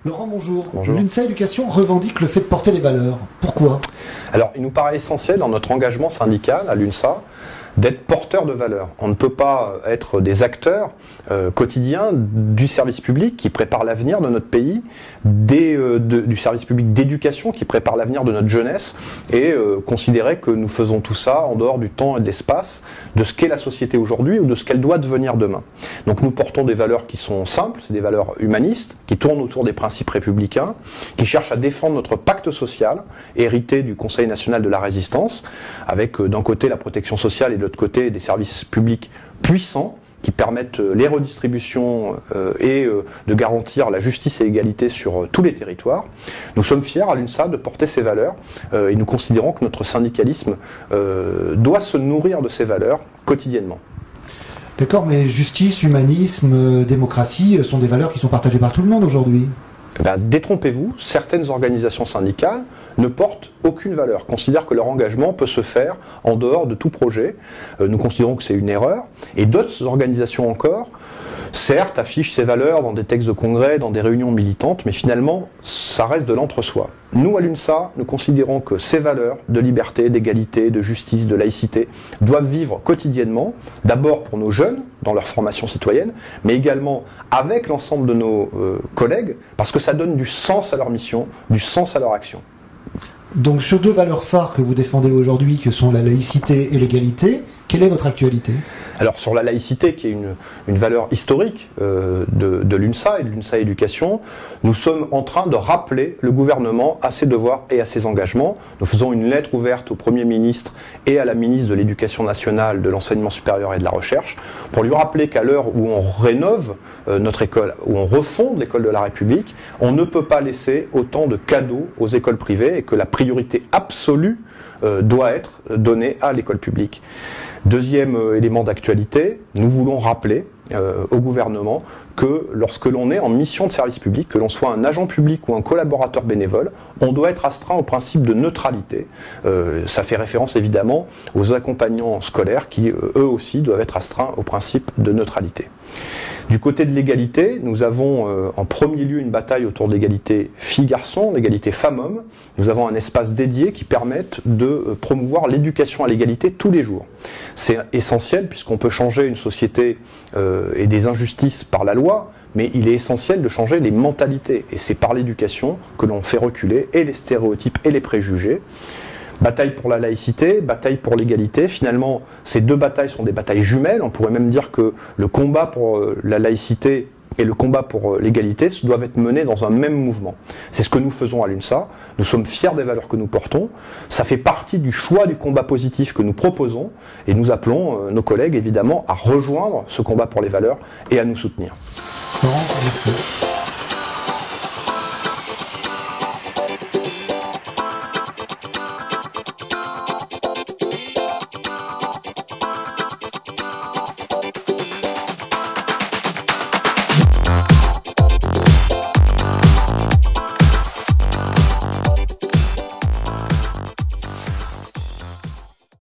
Laurent, bonjour. Bonjour. L'UNSA Éducation revendique le fait de porter des valeurs. Pourquoi? Alors, il nous paraît essentiel dans notre engagement syndical à l'UNSA d'être porteur de valeurs. On ne peut pas être des acteurs quotidiens du service public qui prépare l'avenir de notre pays, du service public d'éducation qui prépare l'avenir de notre jeunesse et considérer que nous faisons tout ça en dehors du temps et de l'espace, de ce qu'est la société aujourd'hui ou de ce qu'elle doit devenir demain. Donc nous portons des valeurs qui sont simples, c'est des valeurs humanistes, qui tournent autour des principes républicains, qui cherchent à défendre notre pacte social, hérité du Conseil national de la résistance, avec d'un côté la protection sociale et de l'autre côté des services publics puissants, qui permettent les redistributions et de garantir la justice et l'égalité sur tous les territoires. Nous sommes fiers à l'UNSA de porter ces valeurs et nous considérons que notre syndicalisme doit se nourrir de ces valeurs quotidiennement. D'accord, mais justice, humanisme, démocratie sont des valeurs qui sont partagées par tout le monde aujourd'hui. Détrompez-vous, certaines organisations syndicales ne portent aucune valeur, considèrent que leur engagement peut se faire en dehors de tout projet. Nous considérons que c'est une erreur. Et d'autres organisations encore, certes, affichent ces valeurs dans des textes de congrès, dans des réunions militantes, mais finalement, ça reste de l'entre-soi. Nous, à l'UNSA, nous considérons que ces valeurs de liberté, d'égalité, de justice, de laïcité doivent vivre quotidiennement, d'abord pour nos jeunes, dans leur formation citoyenne, mais également avec l'ensemble de nos collègues, parce que ça donne du sens à leur mission, du sens à leur action. Donc sur deux valeurs phares que vous défendez aujourd'hui, que sont la laïcité et l'égalité, quelle est votre actualité ? Alors sur la laïcité, qui est une valeur historique de l'UNSA et de l'UNSA Éducation, nous sommes en train de rappeler le gouvernement à ses devoirs et à ses engagements. Nous faisons une lettre ouverte au Premier ministre et à la ministre de l'Éducation nationale, de l'Enseignement supérieur et de la Recherche, pour lui rappeler qu'à l'heure où on rénove notre école, où on refonde l'école de la République, on ne peut pas laisser autant de cadeaux aux écoles privées et que la priorité absolue doit être donnée à l'école publique. Deuxième élément d'actualité, nous voulons rappeler au gouvernement que lorsque l'on est en mission de service public, que l'on soit un agent public ou un collaborateur bénévole, on doit être astreint au principe de neutralité. Ça fait référence évidemment aux accompagnants scolaires qui, eux aussi, doivent être astreints au principe de neutralité. Du côté de l'égalité, nous avons en premier lieu une bataille autour de l'égalité filles-garçons, l'égalité femmes-hommes. Nous avons un espace dédié qui permette de promouvoir l'éducation à l'égalité tous les jours. C'est essentiel puisqu'on peut changer une société et des injustices par la loi, mais il est essentiel de changer les mentalités. Et c'est par l'éducation que l'on fait reculer et les stéréotypes et les préjugés. Bataille pour la laïcité, bataille pour l'égalité. Finalement, ces deux batailles sont des batailles jumelles. On pourrait même dire que le combat pour la laïcité et le combat pour l'égalité doivent être menés dans un même mouvement. C'est ce que nous faisons à l'UNSA. Nous sommes fiers des valeurs que nous portons. Ça fait partie du choix du combat positif que nous proposons et nous appelons nos collègues évidemment à rejoindre ce combat pour les valeurs et à nous soutenir. Laurent, merci.